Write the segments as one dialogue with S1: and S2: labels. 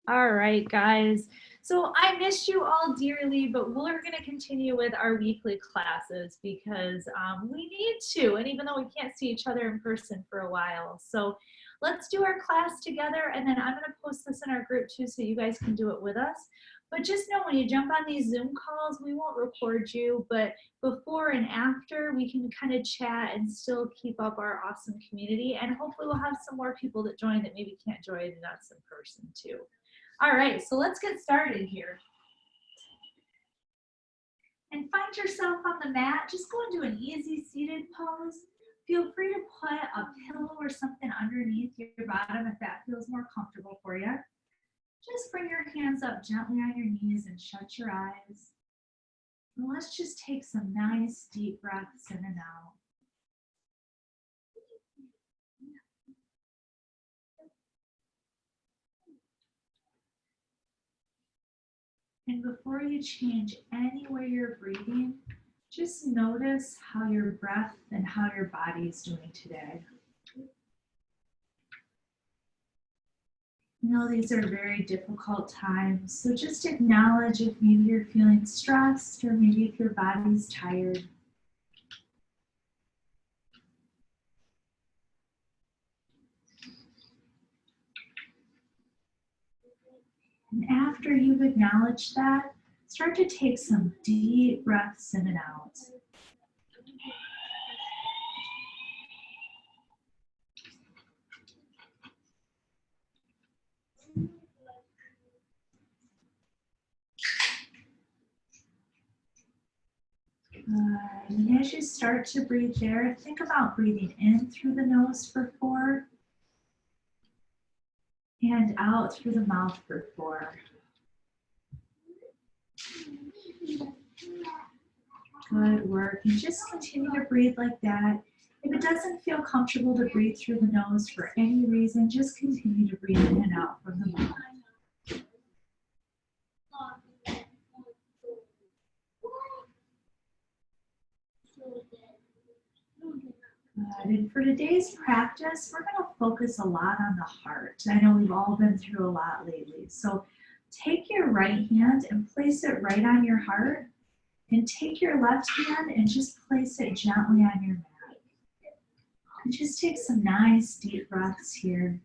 S1: All right, guys. So I miss you all dearly, but we're going to continue with our weekly classes because we need to, and even though we can't see each other in person for a while. So let's do our class together, and then I'm going to post this in our group too so you guys can do it with us. But just know when you jump on these Zoom calls, we won't record you, but before and after, we can kind of chat and still keep up our awesome community. And hopefully we'll have some more people that join that maybe can't join us in person too. All right, so let's get started here. And find yourself on the mat. Just go into an easy seated pose. Feel free to put a pillow or something underneath your bottom if that feels more comfortable for you. Just bring your hands up gently on your knees and shut your eyes. And let's just take some nice deep breaths in and out. And before you change any way you're breathing, just notice how your breath and how your body is doing today. You know, these are very difficult times, so just acknowledge if maybe you're feeling stressed or maybe if your body's tired. And after you've acknowledged that, start to take some deep breaths in and out. And as you start to breathe there, think about breathing in through the nose for 4 and out through the mouth for 4. Good work. And just continue to breathe like that. If it doesn't feel comfortable to breathe through the nose for any reason, just continue to breathe in and out from the mouth. Good. And for today's practice, we're going to focus a lot on the heart. I know we've all been through a lot lately. So take your right hand and place it right on your heart. And take your left hand and just place it gently on your mat. And just take some nice deep breaths here.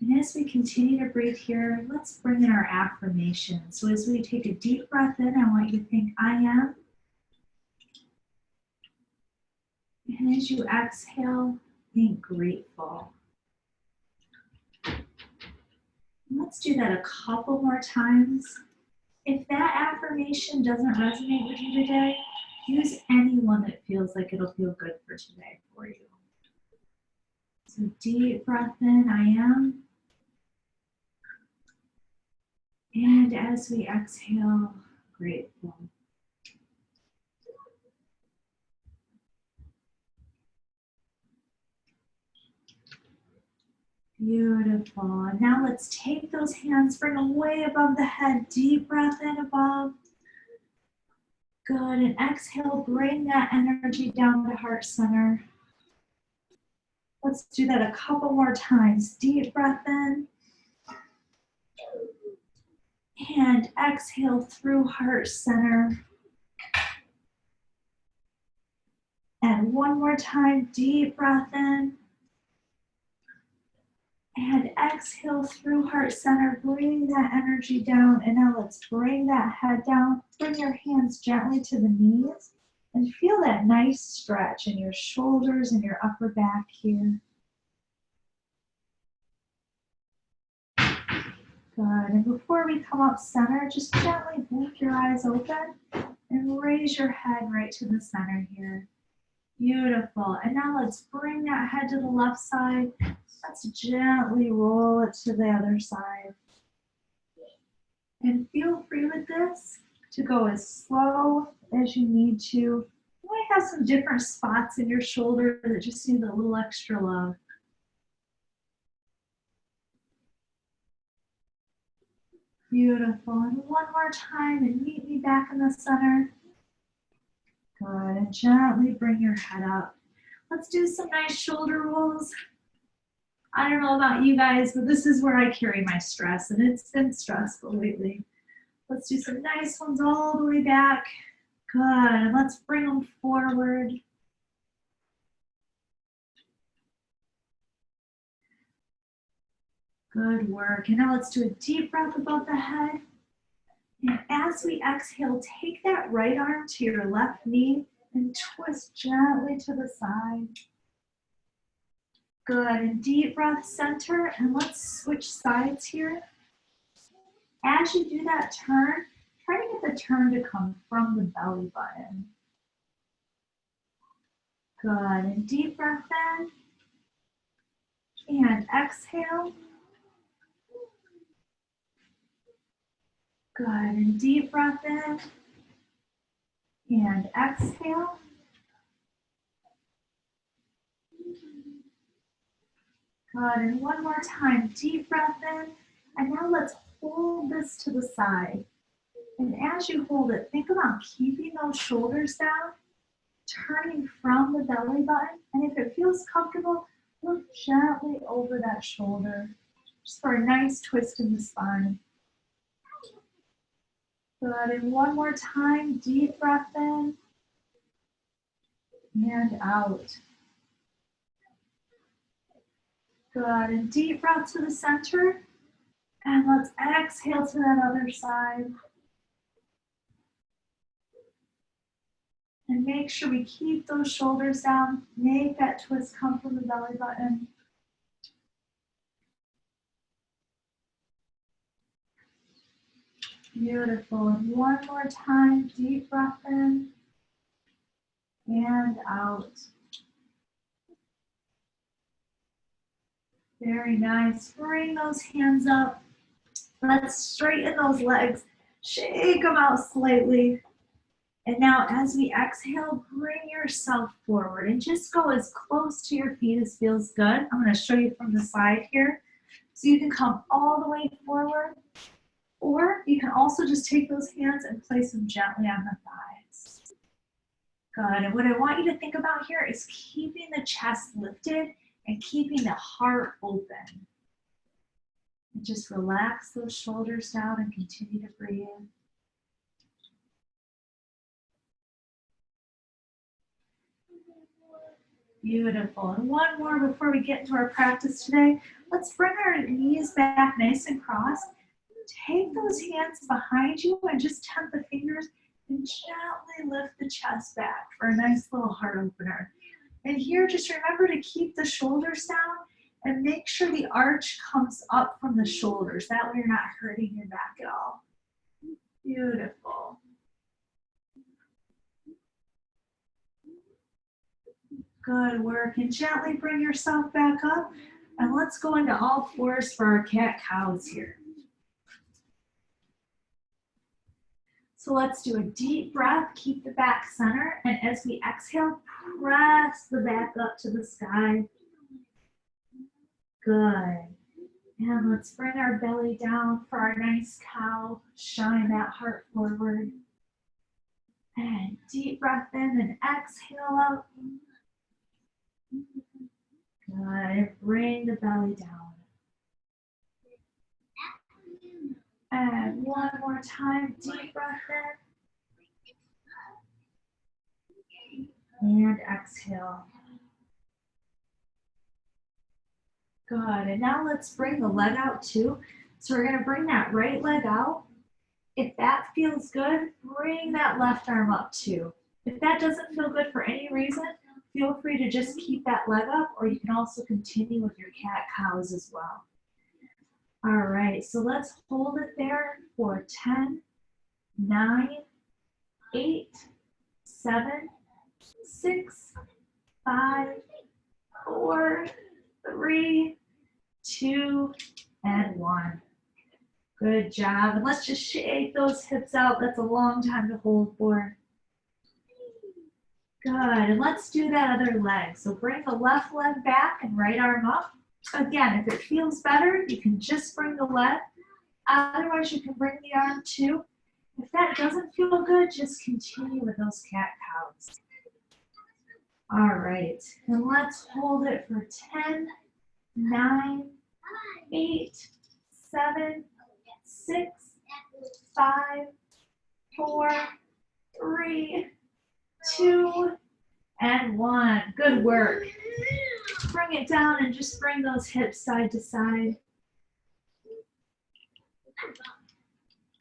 S1: And as we continue to breathe here, let's bring in our affirmation. So as we take a deep breath in, I want you to think, I am. And as you exhale, think grateful. Let's do that a couple more times. If that affirmation doesn't resonate with you today, use any one that feels like it'll feel good for today for you. So deep breath in, I am. And as we exhale, grateful. Beautiful. And now let's take those hands, bring them way above the head. Deep breath in above. Good. And exhale, bring that energy down to heart center. Let's do that a couple more times. Deep breath in. And exhale through heart center. And one more time, deep breath in. And exhale through heart center, bring that energy down. And now let's bring that head down. Bring your hands gently to the knees and feel that nice stretch in your shoulders and your upper back here. Good. And before we come up center, just gently blink your eyes open and raise your head right to the center here. Beautiful. And now let's bring that head to the left side. Let's gently roll it to the other side. And feel free with this to go as slow as you need to. You might have some different spots in your shoulder that just need a little extra love. Beautiful. And one more time and meet me back in the center. and gently bring your head up. Let's do some nice shoulder rolls. I don't know about you guys, but this is where I carry my stress, and it's been stressful lately. Let's do some nice ones all the way back. Good, and let's bring them forward. Good work. And now let's do a deep breath above the head. And as we exhale, take that right arm to your left knee and twist gently to the side. Good, and deep breath center, and let's switch sides here. As you do that turn, try to get the turn to come from the belly button. Good, and deep breath in, and exhale. Good, and deep breath in, and exhale. Good, and one more time, deep breath in, and now let's hold this to the side. And as you hold it, think about keeping those shoulders down, turning from the belly button, and if it feels comfortable, look gently over that shoulder, just for a nice twist in the spine. Good, and one more time, deep breath in and out. Good, and deep breath to the center, and let's exhale to that other side. And make sure we keep those shoulders down, make that twist come from the belly button. Beautiful, and one more time, deep breath in and out. Very nice, bring those hands up. Let's straighten those legs, shake them out slightly. And now as we exhale, bring yourself forward and just go as close to your feet as feels good. I'm gonna show you from the side here. So you can come all the way forward, or you can also just take those hands and place them gently on the thighs. Good, and what I want you to think about here is keeping the chest lifted and keeping the heart open. And just relax those shoulders down and continue to breathe. Beautiful, and one more before we get into our practice today. Let's bring our knees back nice and crossed. Take those hands behind you and just tap the fingers and gently lift the chest back for a nice little heart opener. And here, just remember to keep the shoulders down and make sure the arch comes up from the shoulders. That way you're not hurting your back at all. Beautiful. Good work, and gently bring yourself back up. And let's go into all fours for our cat-cows here. So let's do a deep breath, keep the back center, and as we exhale, press the back up to the sky. Good. And let's bring our belly down for our nice cow. Shine that heart forward. And deep breath in and exhale out. Good. Bring the belly down. And one more time, deep breath in. And exhale. Good, and now let's bring the leg out too. So we're gonna bring that right leg out. If that feels good, bring that left arm up too. If that doesn't feel good for any reason, feel free to just keep that leg up, or you can also continue with your cat-cows as well. All right, so let's hold it there for 10, 9, 8, 7, 6, 5, 4, 3, 2, and 1. Good job. And let's just shake those hips out. That's a long time to hold for. Good. And let's do that other leg. So bring the left leg back and right arm up. Again, if it feels better, you can just bring the leg. Otherwise, you can bring the arm too. If that doesn't feel good, just continue with those cat-cows. All right, and let's hold it for 10, 9, 8, 7, 6, 5, 4, 3, 2, and 1. Good work. Bring it down and just bring those hips side to side.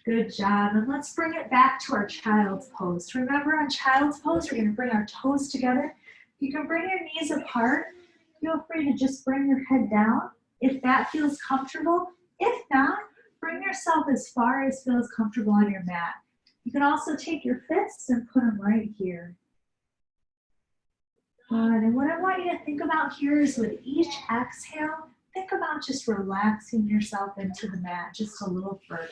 S1: Good job. And let's bring it back to our child's pose. Remember, on child's pose, we're going to bring our toes together. You can bring your knees apart. Feel free to just bring your head down if that feels comfortable. If not, bring yourself as far as feels comfortable on your mat. You can also take your fists and put them right here. Good. And what I want you to think about here is with each exhale, think about just relaxing yourself into the mat just a little further.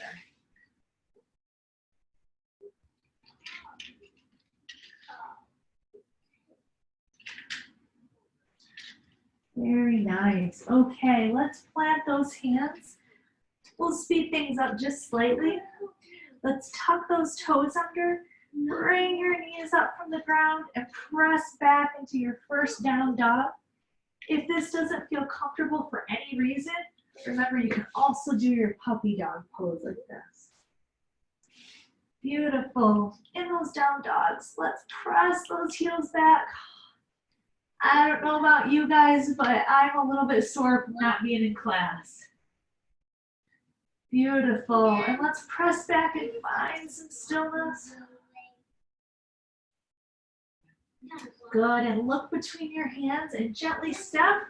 S1: Very nice. Okay, let's plant those hands. We'll speed things up just slightly. Let's tuck those toes under. Bring your knees up from the ground and press back into your first down dog. If this doesn't feel comfortable for any reason, remember you can also do your puppy dog pose like this. Beautiful. In those down dogs, let's press those heels back. I don't know about you guys, but I'm a little bit sore from not being in class. Beautiful. And let's press back and find some stillness. Good. And look between your hands and gently step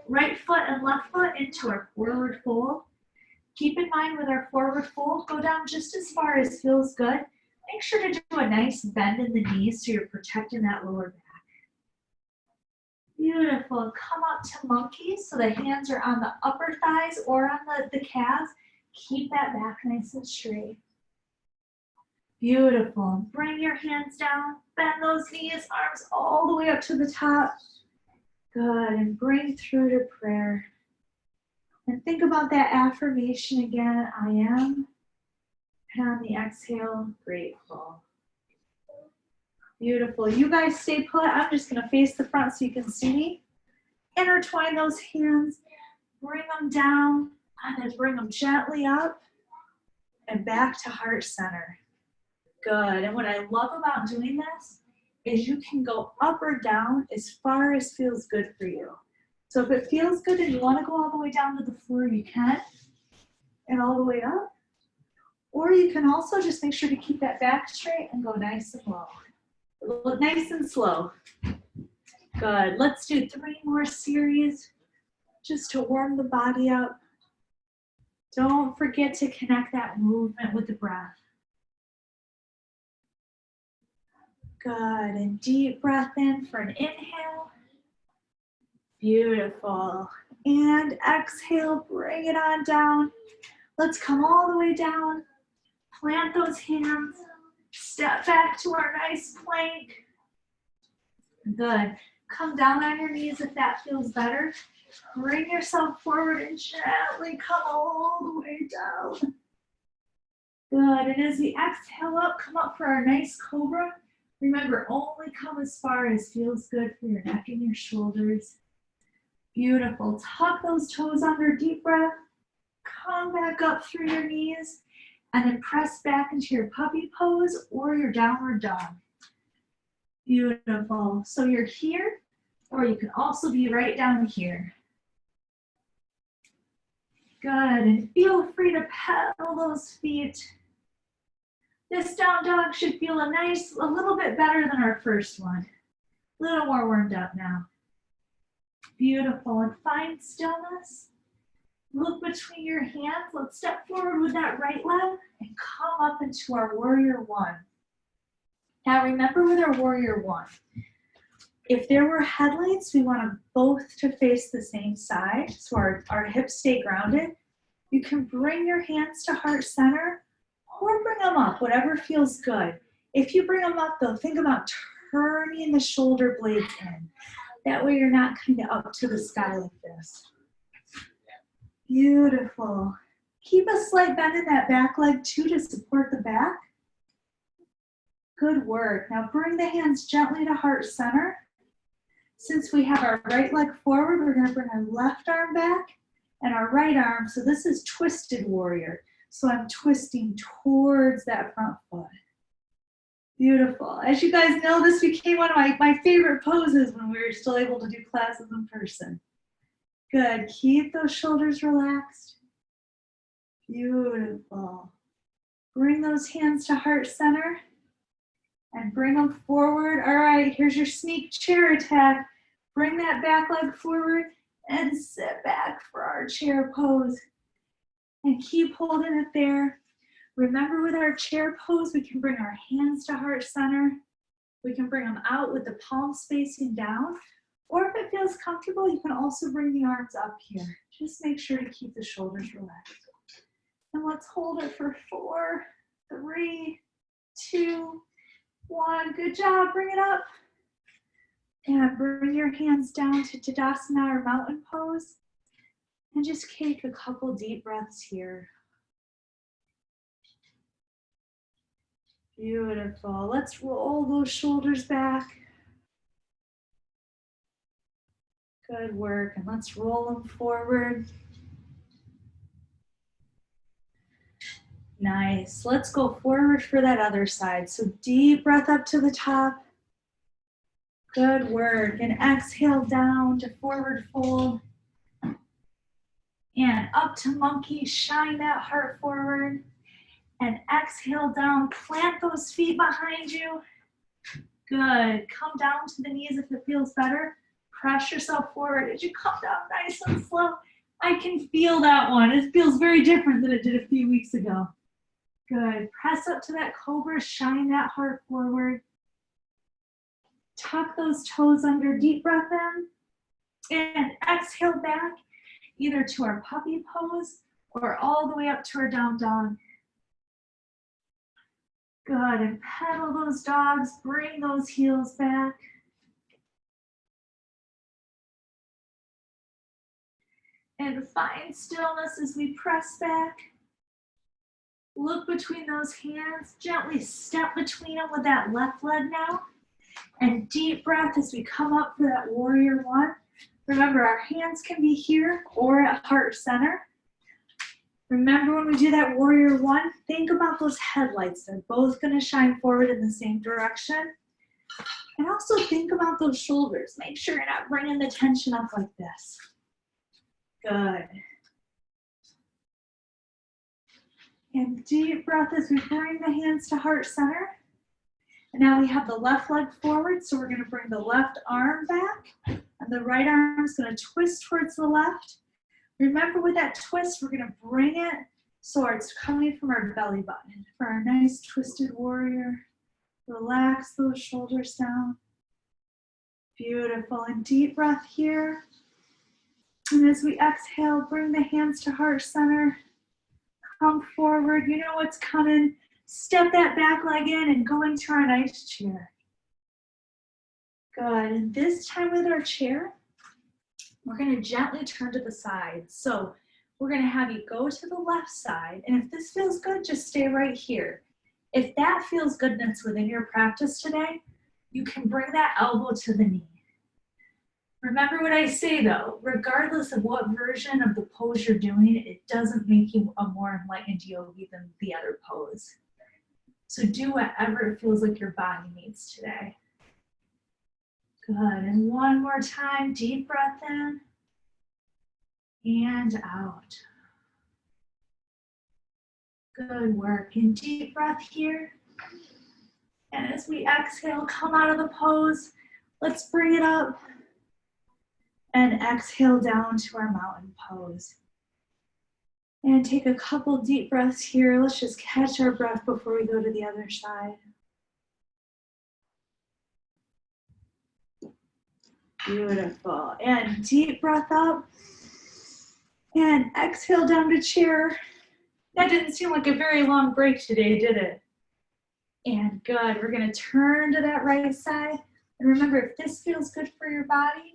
S1: right foot and left foot into our forward fold. Keep in mind with our forward fold, go down just as far as feels good. Make sure to do a nice bend in the knees so you're protecting that lower back. Beautiful. Come up to monkey so the hands are on the upper thighs or on the calves. Keep that back nice and straight. Beautiful. Bring your hands down. Bend those knees, arms all the way up to the top. Good. And bring through to prayer. And think about that affirmation again. I am. And on the exhale, grateful. Beautiful. You guys stay put. I'm just going to face the front so you can see me. Intertwine those hands. Bring them down. And then bring them gently up. And back to heart center. Good. And what I love about doing this is you can go up or down as far as feels good for you. So if it feels good and you want to go all the way down to the floor, you can. And all the way up. Or you can also just make sure to keep that back straight and go nice and low. Nice and slow. Good. Let's do 3 more series just to warm the body up. Don't forget to connect that movement with the breath. Good. And deep breath in for an inhale. Beautiful. And exhale, bring it on down. Let's come all the way down. Plant those hands. Step back to our nice plank. Good. Come down on your knees if that feels better. Bring yourself forward and gently come all the way down. Good. And as we exhale up, come up for our nice cobra. Remember, only come as far as feels good for your neck and your shoulders. Beautiful. Tuck those toes under, deep breath. Come back up through your knees. And then press back into your puppy pose or your downward dog. Beautiful. So you're here, or you can also be right down here. Good. And feel free to pedal those feet. This down dog should feel a little bit better than our first one. A little more warmed up now. Beautiful. And find stillness. Look between your hands. Let's step forward with that right leg and come up into our warrior one. Now remember with our warrior one, if there were headlights, we want to both to face the same side so our hips stay grounded. You can bring your hands to heart center or bring them up, whatever feels good. If you bring them up though, think about turning the shoulder blades in. That way you're not kind of up to the sky like this. Beautiful. Keep a slight bend in that back leg too to support the back. Good work. Now bring the hands gently to heart center. Since we have our right leg forward, we're going to bring our left arm back and our right arm. So this is twisted warrior. So I'm twisting towards that front foot. Beautiful. As you guys know, this became one of my favorite poses when we were still able to do classes in person. Good. Keep those shoulders relaxed. Beautiful. Bring those hands to heart center and bring them forward. All right, here's your sneak chair attack. Bring that back leg forward and sit back for our chair pose. And keep holding it there. Remember, with our chair pose, we can bring our hands to heart center. We can bring them out with the palms facing down. Or if it feels comfortable, you can also bring the arms up here. Just make sure to keep the shoulders relaxed. And let's hold it for 4, 3, 2, 1. Good job. Bring it up. And bring your hands down to Tadasana or mountain pose. And just take a couple deep breaths here. Beautiful. Let's roll those shoulders back. Good work. And let's roll them forward. Nice. Let's go forward for that other side. So deep breath up to the top. Good work. And exhale down to forward fold. And up to monkey. Shine that heart forward. And exhale down. Plant those feet behind you. Good. Come down to the knees if it feels better. Press yourself forward as you come down nice and slow. I can feel that one. It feels very different than it did a few weeks ago. Good. Press up to that cobra. Shine that heart forward. Tuck those toes under. Deep breath in. And exhale back either to our puppy pose or all the way up to our down dog. Good. And pedal those dogs. Bring those heels back. And find stillness as we press back. Look between those hands. Gently step between them with that left leg now. And deep breath as we come up for that warrior one. Remember, our hands can be here or at heart center. Remember, when we do that warrior one, think about those headlights. They're both going to shine forward in the same direction. And also think about those shoulders. Make sure you're not bringing the tension up like this. Good. And deep breath as we bring the hands to heart center. And now we have the left leg forward, so we're going to bring the left arm back. And the right arm is going to twist towards the left. Remember, with that twist, we're going to bring it so it's coming from our belly button. For our nice twisted warrior, relax those shoulders down. Beautiful. And deep breath here. And as we exhale, bring the hands to heart center. Come forward. You know what's coming. Step that back leg in and go into our nice chair. Good. And this time with our chair, we're going to gently turn to the side. So we're going to have you go to the left side. And if this feels good, just stay right here. If that feels good and it's within your practice today, you can bring that elbow to the knee. Remember what I say though, regardless of what version of the pose you're doing, it doesn't make you a more enlightened yogi than the other pose. So do whatever it feels like your body needs today. Good, and one more time, deep breath in and out. Good work, and deep breath here. And as we exhale, come out of the pose, let's bring it up. And exhale down to our mountain pose. And take a couple deep breaths here. Let's just catch our breath before we go to the other side. Beautiful. And deep breath up. And exhale down to chair. That didn't seem like a very long break today, did it? And good. We're going to turn to that right side. And remember, if this feels good for your body,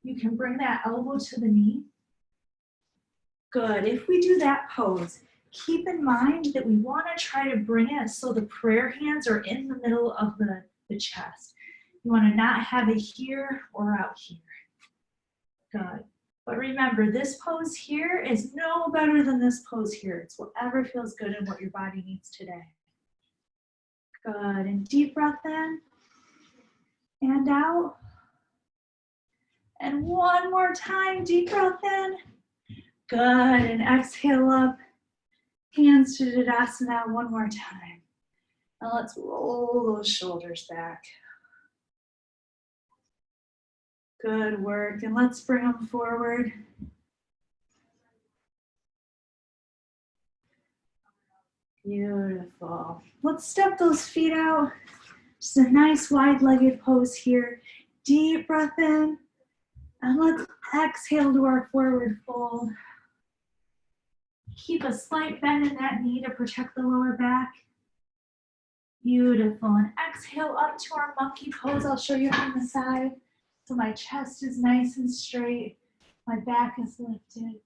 S1: you can bring that elbow to the knee. Good. If we do that pose, keep in mind that we want to try to bring it so the prayer hands are in the middle of the chest. You want to not have it here or out here. Good. But remember, this pose here is no better than this pose here. It's whatever feels good and what your body needs today. Good. And deep breath in and out. And one more time, deep breath in. Good. And exhale up. Hands to Tadasana one more time. Now let's roll those shoulders back. Good work. And let's bring them forward. Beautiful. Let's step those feet out. Just a nice wide-legged pose here. Deep breath in. And let's exhale to our forward fold. Keep a slight bend in that knee to protect the lower back. Beautiful. And exhale up to our monkey pose. I'll show you from the side. So my chest is nice and straight. My back is lifted.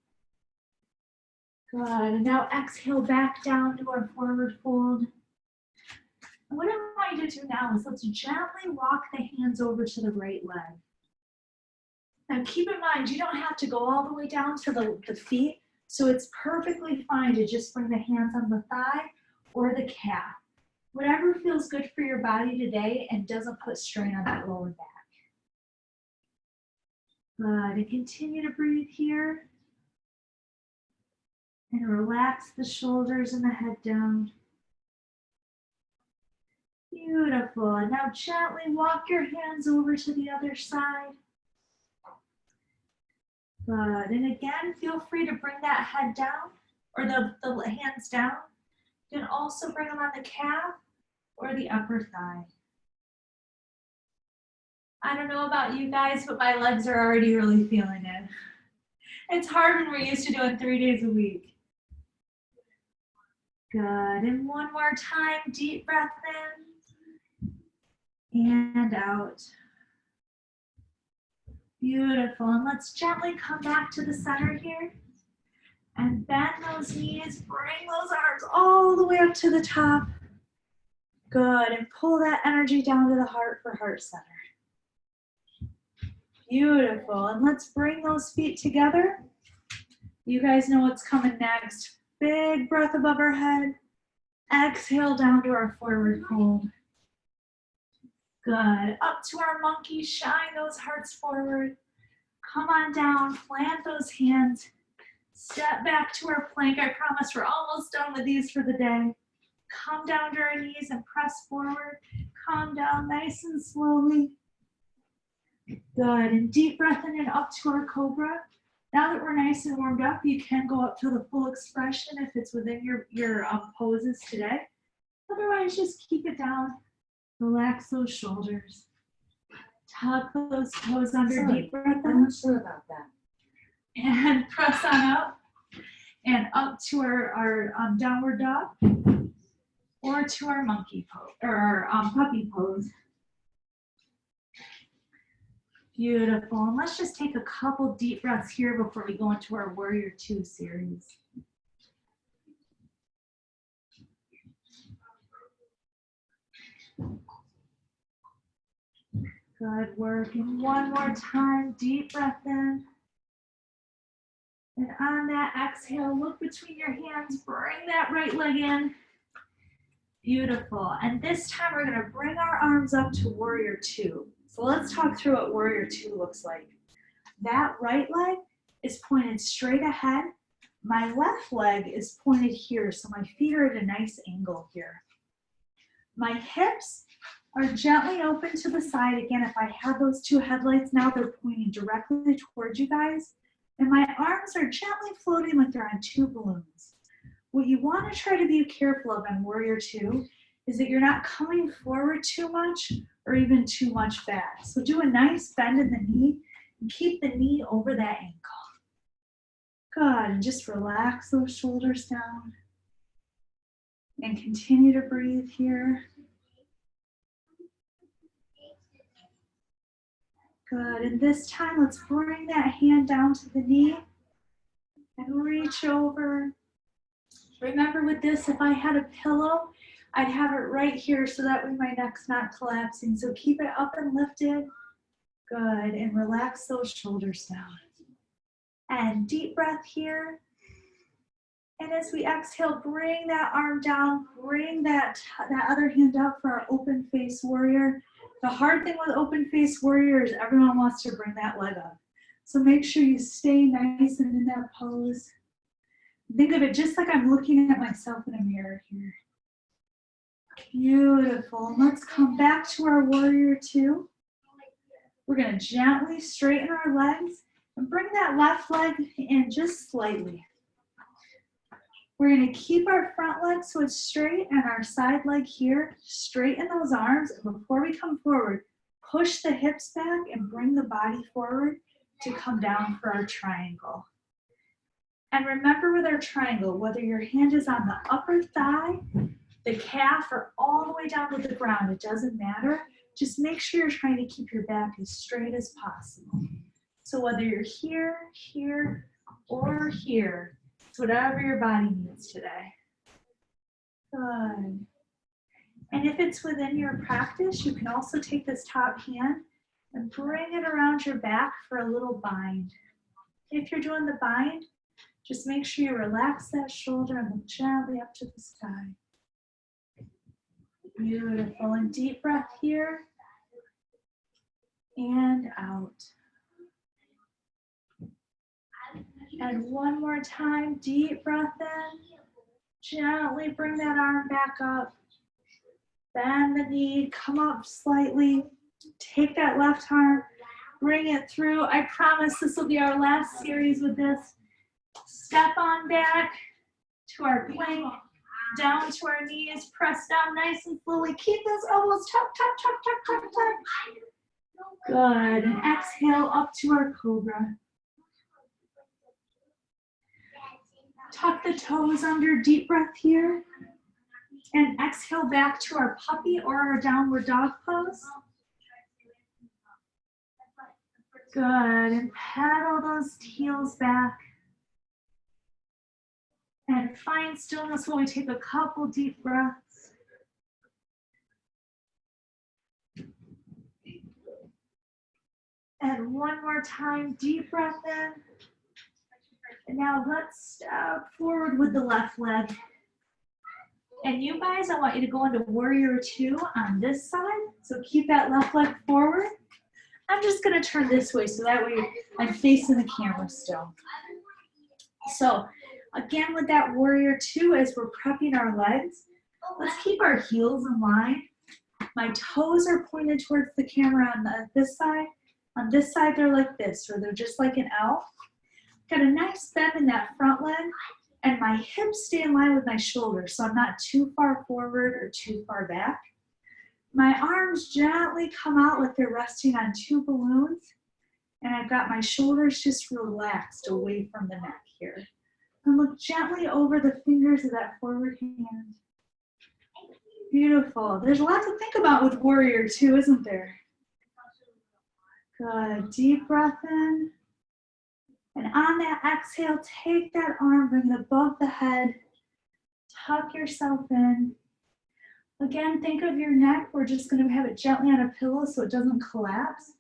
S1: Good. And now exhale back down to our forward fold. And what I want you to do now is let's gently walk the hands over to the right leg. Now keep in mind, you don't have to go all the way down to the feet. So it's perfectly fine to just bring the hands on the thigh or the calf. Whatever feels good for your body today and doesn't put strain on that lower back. Good. And continue to breathe here. And relax the shoulders and the head down. Beautiful. And now gently walk your hands over to the other side. Good. And again, feel free to bring that head down or the hands down. You can also bring them on the calf or the upper thigh. I don't know about you guys, but my legs are already really feeling it. It's hard when we're used to doing 3 days a week. Good. And one more time, deep breath in and out. Beautiful. And let's gently come back to the center here and bend those knees, bring those arms all the way up to the top. Good. And pull that energy down to the heart for heart center. Beautiful. And let's bring those feet together. You guys know what's coming next. Big breath above our head. Exhale down to our forward fold. Good. Up to our monkey. Shine those hearts forward. Come on down. Plant those hands. Step back to our plank. I promise we're almost done with these for the day. Come down to our knees and press forward. Calm down nice and slowly. Good. And deep breath in and up to our cobra. Now that we're nice and warmed up, you can go up to the full expression if it's within your poses today. Otherwise, just keep it down. Relax those shoulders. Tuck those toes under. Deep breath in.
S2: I'm not sure about that.
S1: And press on up. And up to our downward dog. Or to our monkey pose, or our puppy pose. Beautiful. And let's just take a couple deep breaths here before we go into our Warrior 2 series. Good work. And one more time, deep breath in. And on that exhale, look between your hands, bring that right leg in. Beautiful. And this time we're going to bring our arms up to Warrior 2. So let's talk through what Warrior 2 looks like. That right leg is pointed straight ahead. My left leg is pointed here, so my feet are at a nice angle here. My hips are gently open to the side. Again, if I have those two headlights now, they're pointing directly towards you guys. And my arms are gently floating like they're on two balloons. What you want to try to be careful of in Warrior 2 is that you're not coming forward too much or even too much back. So do a nice bend in the knee and keep the knee over that ankle. Good, and just relax those shoulders down. And continue to breathe here. Good, and this time let's bring that hand down to the knee and reach over. Remember with this, if I had a pillow, I'd have it right here so that way my neck's not collapsing. So keep it up and lifted. Good, and relax those shoulders down. And deep breath here. And as we exhale, bring that arm down, bring that other hand up for our open face warrior. The hard thing with open face warrior is everyone wants to bring that leg up. So make sure you stay nice and in that pose. Think of it just like I'm looking at myself in a mirror here. Beautiful. Let's come back to our warrior two. We're going to gently straighten our legs and bring that left leg in just slightly. We're going to keep our front leg so it's straight and our side leg here. Straighten those arms, and before we come forward, push the hips back and bring the body forward to come down for our triangle. And remember with our triangle, whether your hand is on the upper thigh, the calf, or all the way down to the ground, it doesn't matter. Just make sure you're trying to keep your back as straight as possible. So whether you're here, here, or here, it's whatever your body needs today. Good. And if it's within your practice, you can also take this top hand and bring it around your back for a little bind. If you're doing the bind, just make sure you relax that shoulder and look gently up to the sky. Beautiful. And deep breath here and out. And one more time, deep breath in. Gently bring that arm back up. Bend the knee, come up slightly. Take that left arm, bring it through. I promise this will be our last series with this. Step on back to our plank, down to our knees, press down nice and slowly. Keep those elbows tuck, tuck, tuck, tuck, tuck, tuck. Good, and exhale up to our cobra. Tuck the toes under, deep breath here. And exhale back to our puppy or our downward dog pose. Good, and pedal those heels back. And find stillness while we take a couple deep breaths. And one more time, deep breath in. And now let's step forward with the left leg. And you guys, I want you to go into warrior two on this side. So keep that left leg forward. I'm just gonna turn this way so that way I'm facing the camera still. So again, with that warrior two, as we're prepping our legs, let's keep our heels in line. My toes are pointed towards the camera on this side. On this side, they're like this, or they're just like an L. Got a nice bend in that front leg, and my hips stay in line with my shoulders, so I'm not too far forward or too far back. My arms gently come out like they're resting on two balloons, and I've got my shoulders just relaxed away from the neck here. And look gently over the fingers of that forward hand. Beautiful. There's a lot to think about with warrior two, isn't there? Good. Deep breath in. And on that exhale, take that arm, bring it above the head. Tuck yourself in. Again, think of your neck. We're just going to have it gently on a pillow so it doesn't collapse.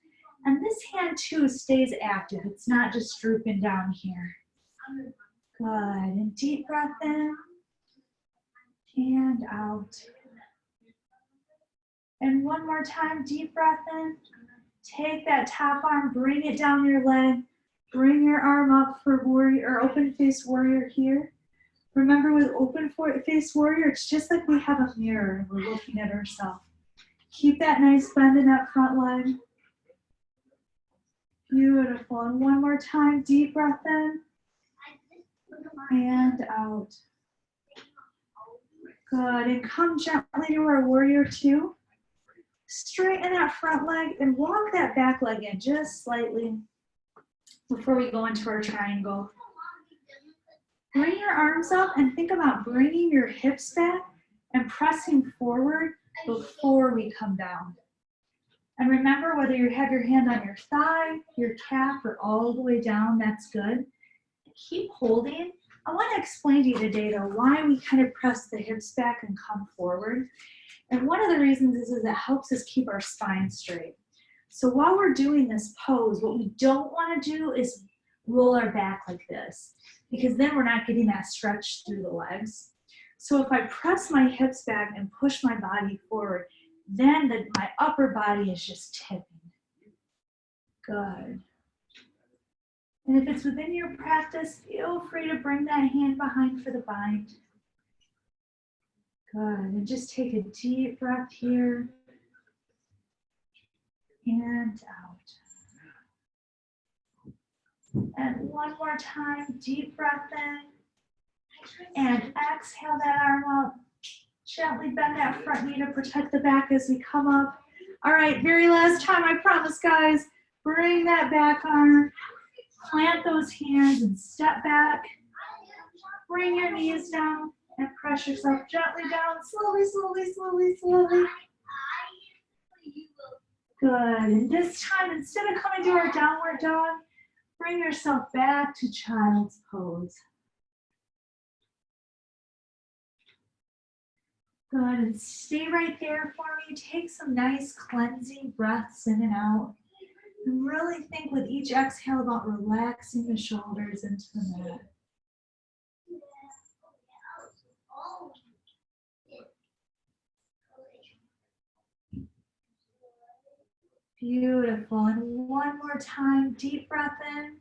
S1: And this hand too stays active. It's not just drooping down here. Good. And deep breath in and out. And one more time, deep breath in. Take that top arm, bring it down your leg. Bring your arm up for warrior or open face warrior here. Remember, with open face warrior, it's just like we have a mirror and we're looking at ourselves. Keep that nice bend in that front leg. Beautiful. And one more time, deep breath in and out. Good. And come gently to our warrior two. Straighten that front leg and walk that back leg in just slightly before we go into our triangle. Bring your arms up and think about bringing your hips back and pressing forward before we come down. And remember, whether you have your hand on your thigh, your calf, or all the way down, that's good. Keep holding I want to explain to you today though why we kind of press the hips back and come forward. And one of the reasons is it helps us keep our spine straight. So while we're doing this pose, what we don't want to do is roll our back like this, because then we're not getting that stretch through the legs. So if I press my hips back and push my body forward, then my upper body is just tipping. Good. And if it's within your practice, feel free to bring that hand behind for the bind. Good. And just take a deep breath here and out. And one more time, deep breath in. And exhale that arm up. Gently bend that front knee to protect the back as we come up. All right, very last time, I promise, guys. Bring that back arm. Plant those hands and step back. Bring your knees down and press yourself gently down. Slowly, slowly, slowly, slowly. Good. And this time, instead of coming to our downward dog, bring yourself back to child's pose. Good, and stay right there for me. Take some nice cleansing breaths in and out. And really think with each exhale about relaxing the shoulders into the mat. Beautiful, and one more time, deep breath in.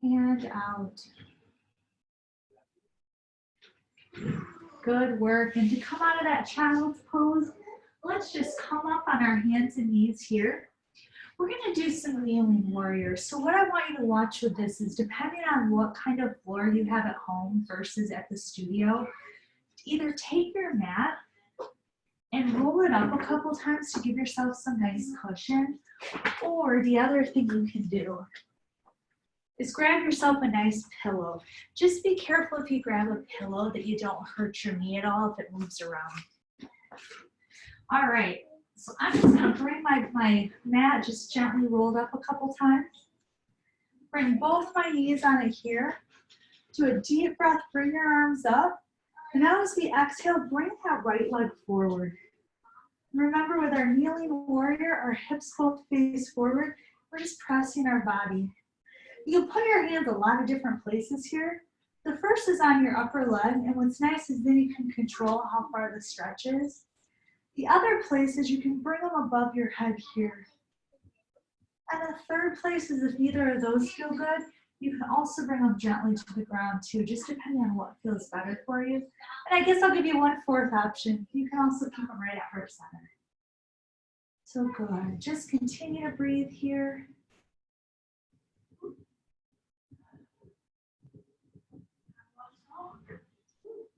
S1: And out. Good work. And to come out of that child's pose, let's just come up on our hands and knees here. We're going to do some kneeling warriors. So what I want you to watch with this is, depending on what kind of floor you have at home versus at the studio, either take your mat and roll it up a couple times to give yourself some nice cushion, or the other thing you can do is grab yourself a nice pillow. Just be careful if you grab a pillow that you don't hurt your knee at all if it moves around. All right, so I'm just gonna bring my mat just gently rolled up a couple times. Bring both my knees on it here. Do a deep breath, bring your arms up. And now as we exhale, bring that right leg forward. Remember, with our kneeling warrior, our hips both face forward. We're just pressing our body. You can put your hands a lot of different places here. The first is on your upper leg, and what's nice is then you can control how far the stretch is. The other place is you can bring them above your head here. And the third place is, if neither of those feel good, you can also bring them gently to the ground too, just depending on what feels better for you. And I guess I'll give you one fourth option. You can also keep them right at heart center. So good. Just continue to breathe here.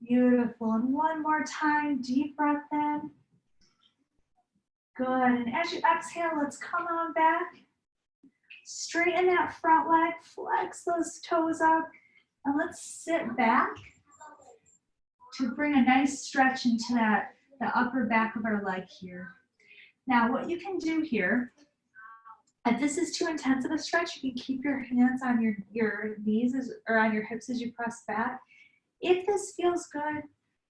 S1: Beautiful. And one more time, deep breath in. Good. And as you exhale, let's come on back. Straighten that front leg, flex those toes up, and let's sit back to bring a nice stretch into the upper back of our leg here. Now, what you can do here, if this is too intense of a stretch, you can keep your hands on your knees or on your hips as you press back. If this feels good,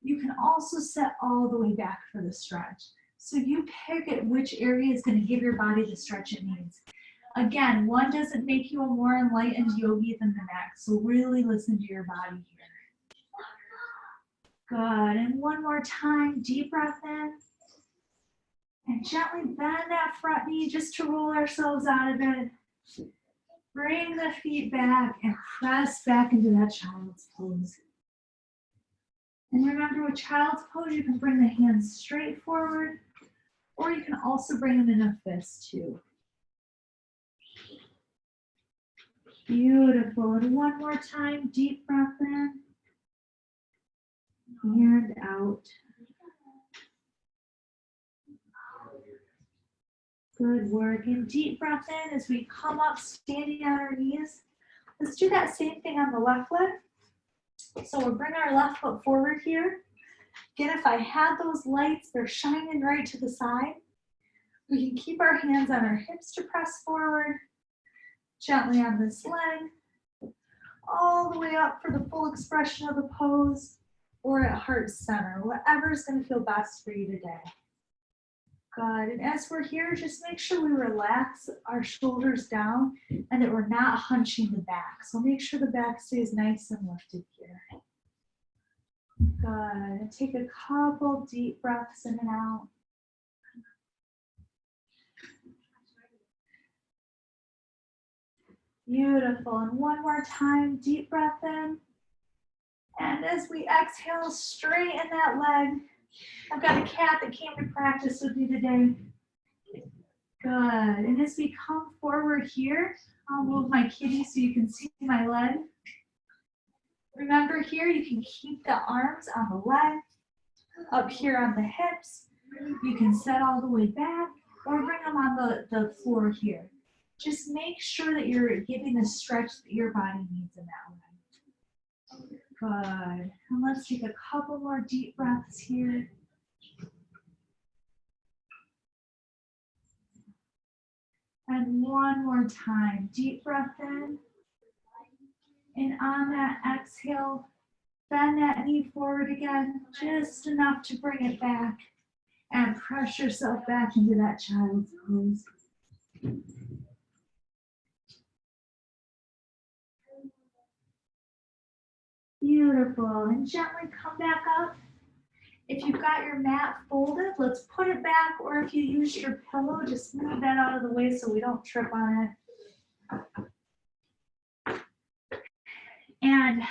S1: you can also set all the way back for the stretch. So you pick at which area is going to give your body the stretch it needs. Again, one doesn't make you a more enlightened yogi than the next, so really listen to your body here. Good, and one more time, deep breath in. And gently bend that front knee just to roll ourselves out of it. Bring the feet back and press back into that child's pose. And remember, with child's pose, you can bring the hands straight forward, or you can also bring them in a fist too. Beautiful. And one more time, deep breath in and out. Good work. And deep breath in as we come up, standing on our knees. Let's do that same thing on the left leg. So we'll bring our left foot forward here. Again, if I had those lights, they're shining right to the side. We can keep our hands on our hips to press forward. Gently on this leg. all the way up for the full expression of the pose, or at heart center, whatever is going to feel best for you today. Good, and as we're here, just make sure we relax our shoulders down and that we're not hunching the back. So make sure the back stays nice and lifted here. Good, and take a couple deep breaths in and out. Beautiful, and one more time, deep breath in. And as we exhale, straighten that leg. I've got a cat that came to practice with me today. Good, and as we come forward here, I'll move my kitty so you can see my leg. Remember here, you can keep the arms on the leg, up here on the hips. You can set all the way back or bring them on the floor here. Just make sure that you're giving the stretch that your body needs in that way. Good. And let's take a couple more deep breaths here. And one more time. Deep breath in. And on that exhale, bend that knee forward again, just enough to bring it back. And press yourself back into that child's pose. Beautiful, and gently come back up. If you've got your mat folded, let's put it back, or if you use your pillow, just move that out of the way so we don't trip on it. And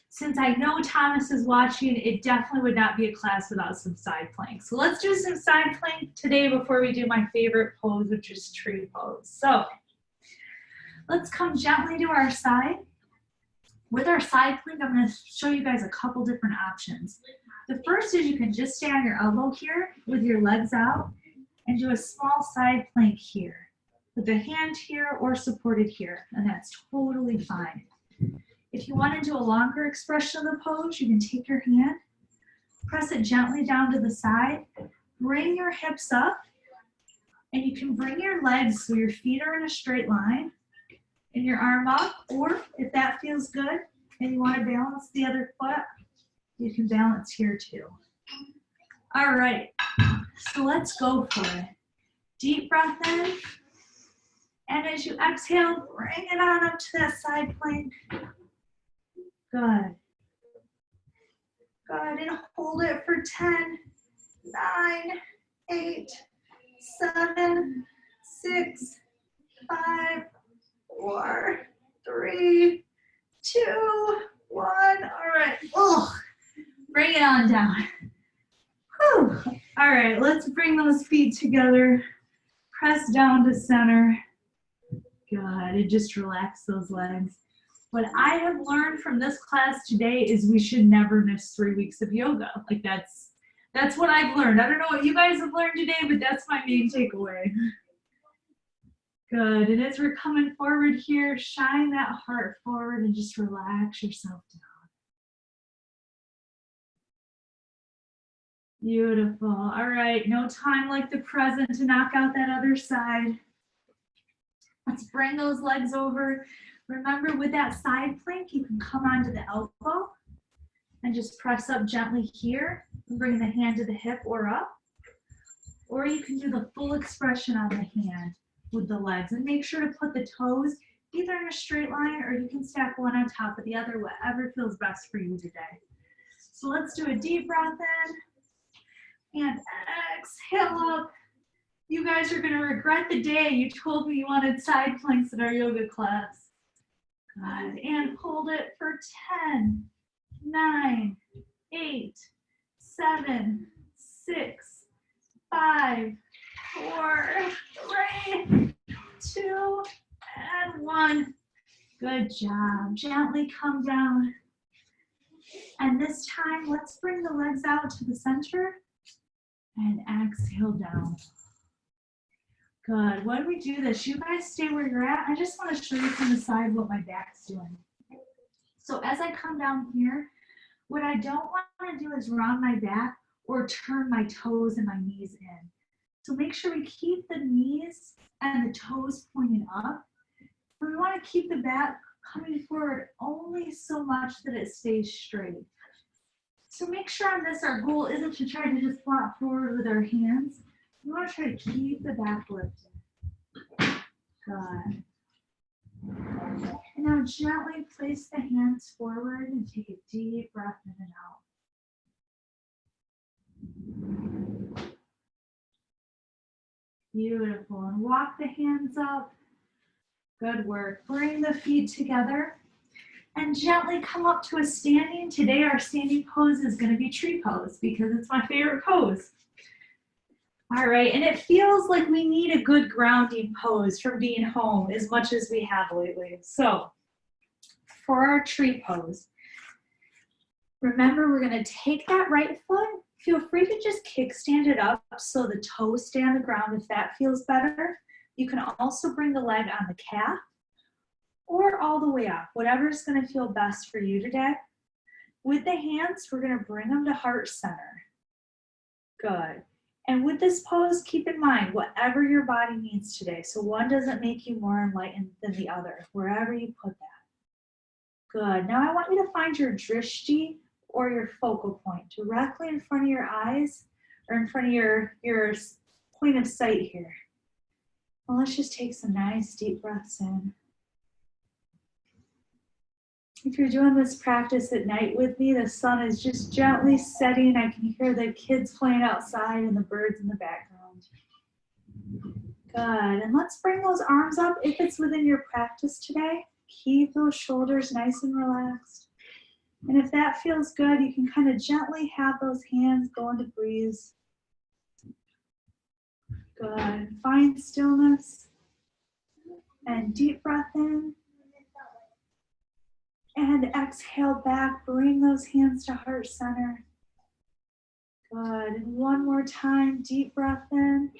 S1: since I know Thomas is watching, it definitely would not be a class without some side plank. So let's do some side plank today before we do my favorite pose, which is tree pose. So let's come gently to our side. With our side plank, I'm going to show you guys a couple different options. The first is you can just stay on your elbow here with your legs out and do a small side plank here with the hand here or supported here, and that's totally fine. If you want to do a longer expression of the pose, you can take your hand, press it gently down to the side, bring your hips up, and you can bring your legs so your feet are in a straight line and your arm up, or if that feels good and you want to balance the other foot, you can balance here too. All right, so let's go for it. Deep breath in, and as you exhale, bring it on up to that side plank. Good. Good, and hold it for 10, 9, 8, 7, 6, 5, 4, 3, 2, 1. All right. Oh, bring it on down. Whew. All right, let's bring those feet together. Press down to center. Good, and just relax those legs. What I have learned from this class today is we should never miss 3 weeks of yoga. Like that's what I've learned. I don't know what you guys have learned today, but that's my main takeaway. Good, and as we're coming forward here, shine that heart forward and just relax yourself down. Beautiful, all right, no time like the present to knock out that other side. Let's bring those legs over. Remember, with that side plank, you can come onto the elbow and just press up gently here and bring the hand to the hip or up. Or you can do the full expression on the hand with the legs, and make sure to put the toes either in a straight line or you can stack one on top of the other, whatever feels best for you today. So let's do a deep breath in and exhale up. You guys are going to regret the day you told me you wanted side planks in our yoga class. Good, and hold it for 10, 9, 8, 7, 6, 5, 4, 3, 2, and 1. Good job. Gently come down. And this time, let's bring the legs out to the center and exhale down. Good. When we do this, you guys stay where you're at. I just want to show you from the side what my back's doing. So as I come down here, what I don't want to do is round my back or turn my toes and my knees in. So make sure we keep the knees and the toes pointed up. We want to keep the back coming forward only so much that it stays straight. So make sure on this, our goal isn't to try to just flop forward with our hands. We want to try to keep the back lifted. Good. And now gently place the hands forward and take a deep breath in and out. Beautiful. And walk the hands up. Good work. Bring the feet together and gently come up to a standing. Today our standing pose is going to be tree pose because it's my favorite pose. All right, and it feels like we need a good grounding pose from being home as much as we have lately. So for our tree pose, remember we're going to take that right foot. Feel free to just kickstand it up so the toes stay on the ground if that feels better. You can also bring the leg on the calf or all the way up, whatever's going to feel best for you today. With the hands, we're going to bring them to heart center. Good. And with this pose, keep in mind whatever your body needs today. So one doesn't make you more enlightened than the other, wherever you put that. Good. Now I want you to find your drishti or your focal point directly in front of your eyes or in front of your point of sight here. Well, let's just take some nice deep breaths in. If you're doing this practice at night with me, the sun is just gently setting. I can hear the kids playing outside and the birds in the background. Good, and let's bring those arms up if it's within your practice today. Keep those shoulders nice and relaxed. And if that feels good, you can kind of gently have those hands go into breeze. Good, find stillness and deep breath in. And exhale back, bring those hands to heart center. Good, and one more time, deep breath in.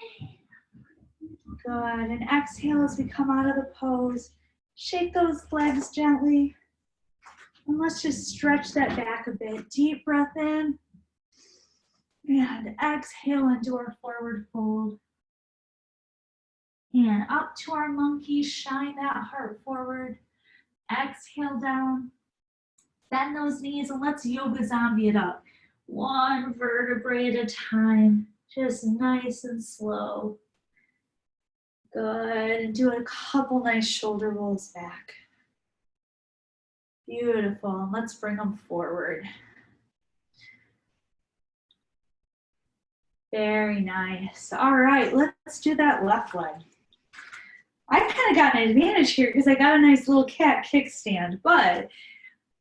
S1: Good, and exhale as we come out of the pose. Shake those legs gently. And let's just stretch that back a bit. Deep breath in. And exhale into our forward fold. And up to our monkey, shine that heart forward. Exhale down, bend those knees, and let's yoga zombie it up. One vertebrae at a time, just nice and slow. Good, and do a couple nice shoulder rolls back. Beautiful, and let's bring them forward. Very nice. All right, let's do that left leg. I kind of got an advantage here because I got a nice little cat kickstand, but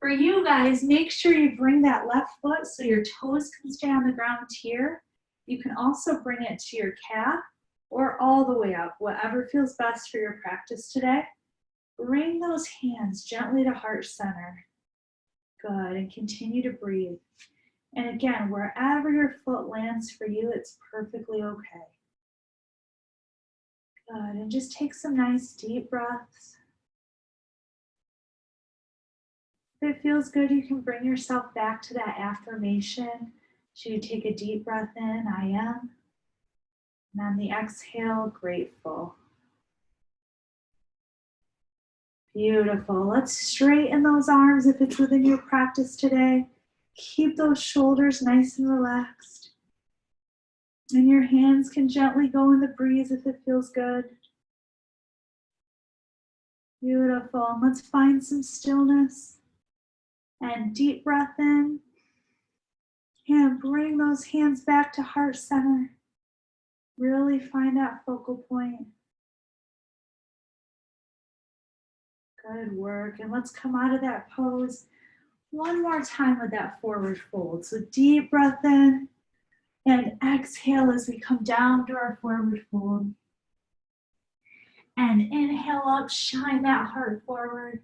S1: for you guys, make sure you bring that left foot so your toes can stay on the ground here. You can also bring it to your calf or all the way up, whatever feels best for your practice today. Bring those hands gently to heart center. Good, and continue to breathe. And again, wherever your foot lands for you, it's perfectly okay. Good, and just take some nice deep breaths. If it feels good, you can bring yourself back to that affirmation. So you take a deep breath in, I am. And on the exhale, grateful. Beautiful. Let's straighten those arms if it's within your practice today. Keep those shoulders nice and relaxed. And your hands can gently go in the breeze if it feels good. Beautiful. And let's find some stillness. And deep breath in. And bring those hands back to heart center. Really find that focal point. Good work. And let's come out of that pose one more time with that forward fold. So deep breath in. And exhale as we come down to our forward fold. And inhale up, shine that heart forward.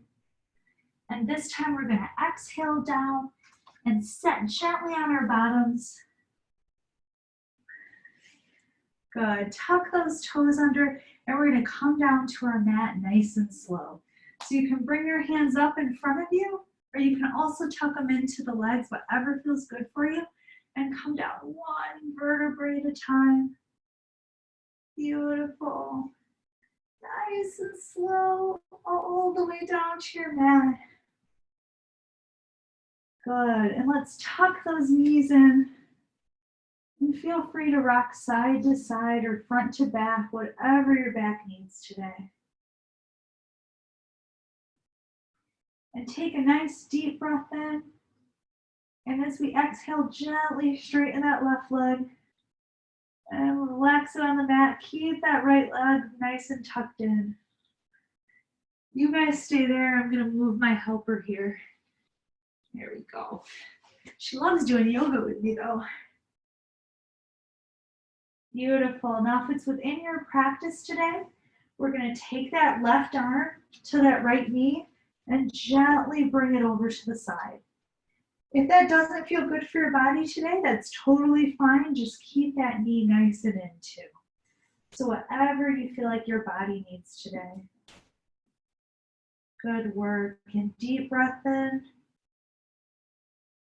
S1: And this time we're going to exhale down and set gently on our bottoms. Good. Tuck those toes under, and we're going to come down to our mat nice and slow. So you can bring your hands up in front of you, or you can also tuck them into the legs, whatever feels good for you. And come down one vertebrae at a time. Beautiful. Nice and slow, all the way down to your mat. Good, and let's tuck those knees in. And feel free to rock side to side or front to back, whatever your back needs today. And take a nice deep breath in. And as we exhale, gently straighten that left leg. And relax it on the mat. Keep that right leg nice and tucked in. You guys stay there. I'm going to move my helper here. There we go. She loves doing yoga with me though. Beautiful. Now if it's within your practice today, we're going to take that left arm to that right knee and gently bring it over to the side. If that doesn't feel good for your body today, that's totally fine. Just keep that knee nice and in too. So whatever you feel like your body needs today. Good work. And deep breath in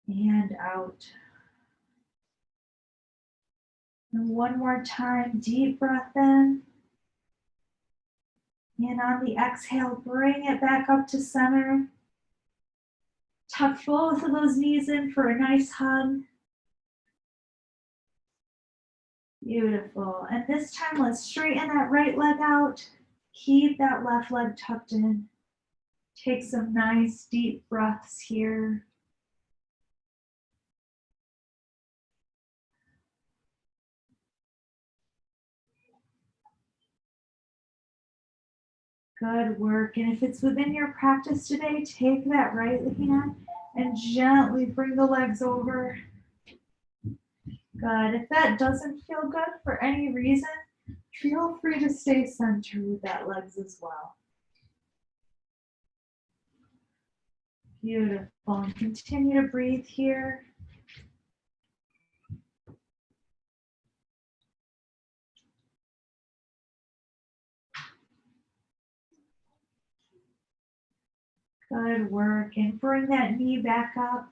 S1: and out. And one more time, deep breath in. And on the exhale, bring it back up to center. Tuck both of those knees in for a nice hug. Beautiful. And this time, let's straighten that right leg out. Keep that left leg tucked in. Take some nice deep breaths here. Good work. And if it's within your practice today, take that right hand and gently bring the legs over. Good. If that doesn't feel good for any reason, feel free to stay centered with that legs as well. Beautiful. And continue to breathe here. Good work. And bring that knee back up.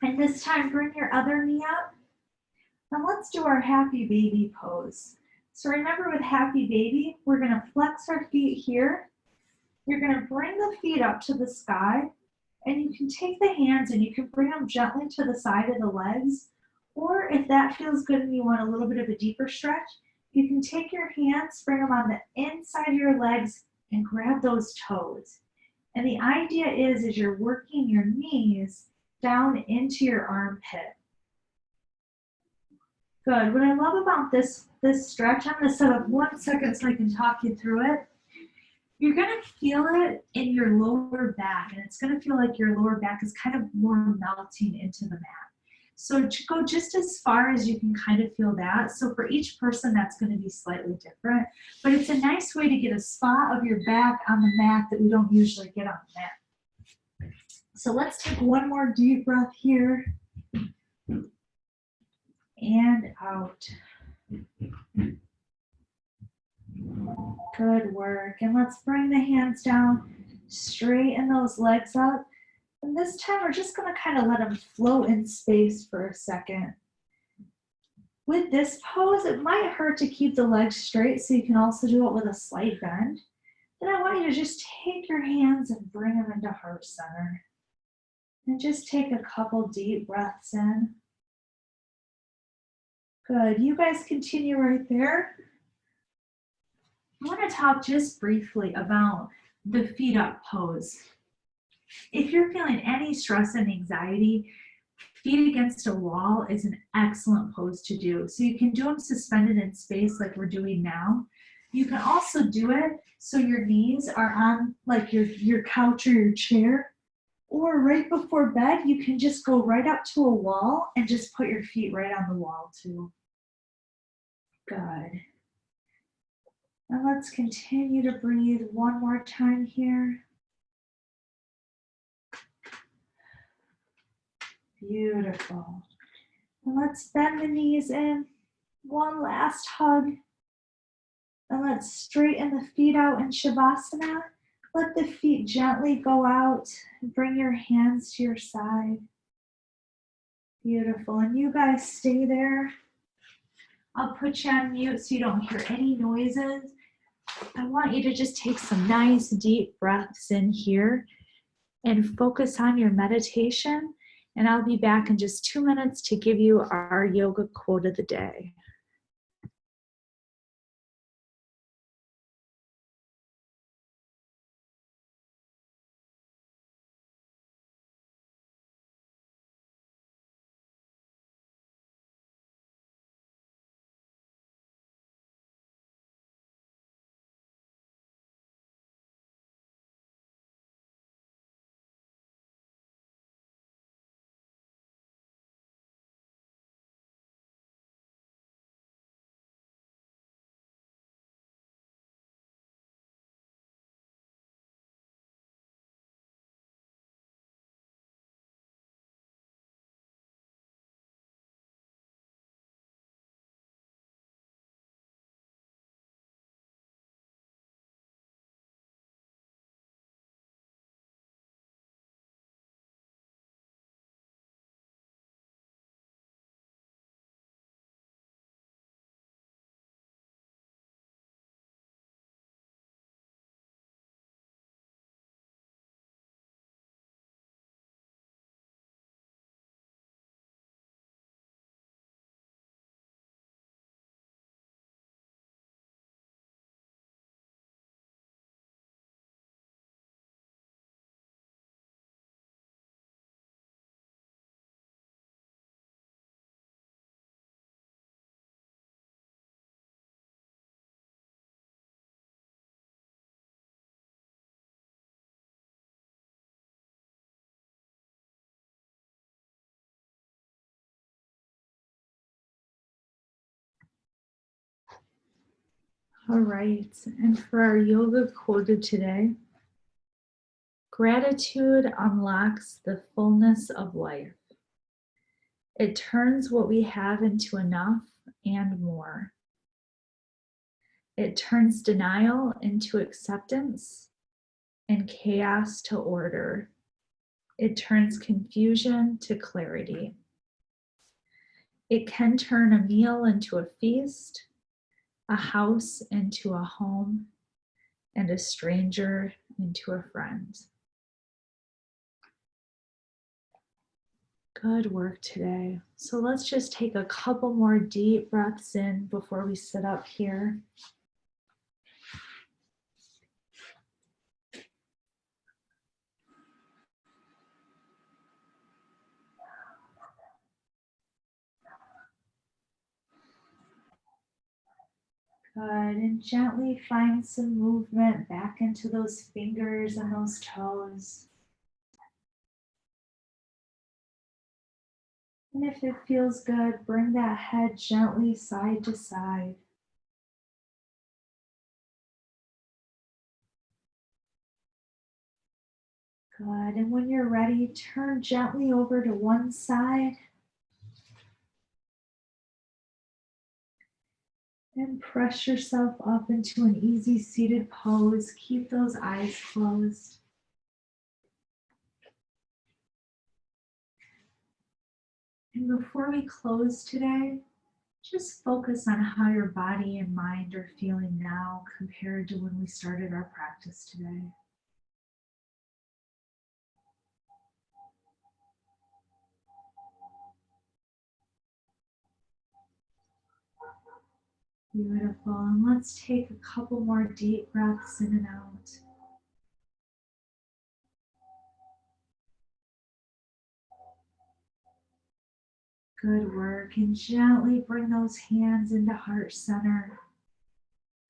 S1: And this time, bring your other knee up. Now let's do our happy baby pose. So remember with happy baby, we're going to flex our feet here. You're going to bring the feet up to the sky. And you can take the hands and you can bring them gently to the side of the legs. Or if that feels good and you want a little bit of a deeper stretch, you can take your hands, bring them on the inside of your legs and grab those toes. And the idea is you're working your knees down into your armpit. Good. What I love about this stretch, I'm going to set up 1 second so I can talk you through it. You're going to feel it in your lower back, and it's going to feel like your lower back is kind of more melting into the mat. So to go just as far as you can kind of feel that. So for each person, that's going to be slightly different, but it's a nice way to get a spot of your back on the mat that we don't usually get on the mat. So let's take one more deep breath here and out. Good work. And let's bring the hands down, straighten those legs up. And this time we're just going to kind of let them float in space for a second. With this pose, it might hurt to keep the legs straight, so you can also do it with a slight bend. Then I want you to just take your hands and bring them into heart center. And just take a couple deep breaths in. Good. You guys continue right there. I want to talk just briefly about the feet up pose. If you're feeling any stress and anxiety, feet against a wall is an excellent pose to do. So you can do them suspended in space like we're doing now. You can also do it so your knees are on like your couch or your chair. Or right before bed, you can just go right up to a wall and just put your feet right on the wall too. Good. And let's continue to breathe one more time here. Beautiful. And let's bend the knees in. One last hug. And let's straighten the feet out in Shavasana. Let the feet gently go out. Bring your hands to your side. Beautiful. And you guys stay there. I'll put you on mute so you don't hear any noises. I want you to just take some nice deep breaths in here and focus on your meditation. And I'll be back in just 2 minutes to give you our yoga quote of the day. All right, and for our yoga quoted today, gratitude unlocks the fullness of life. It turns what we have into enough and more. It turns denial into acceptance and chaos to order. It turns confusion to clarity. It can turn a meal into a feast, a house into a home, and a stranger into a friend. Good work today. So let's just take a couple more deep breaths in before we sit up here. Good, and gently find some movement back into those fingers and those toes. And if it feels good, bring that head gently side to side. Good, and when you're ready, turn gently over to one side. And press yourself up into an easy seated pose. Keep those eyes closed. And before we close today, just focus on how your body and mind are feeling now compared to when we started our practice today. Beautiful. And let's take a couple more deep breaths in and out. Good work. And gently bring those hands into heart center.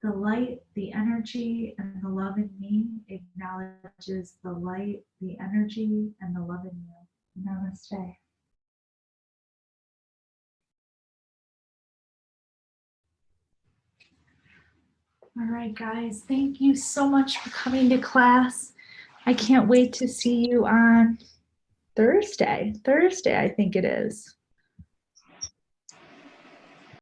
S1: The light, the energy, and the love in me acknowledges the light, the energy, and the love in you. Namaste. All right, guys, thank you so much for coming to class. I can't wait to see you on Thursday. I think it is.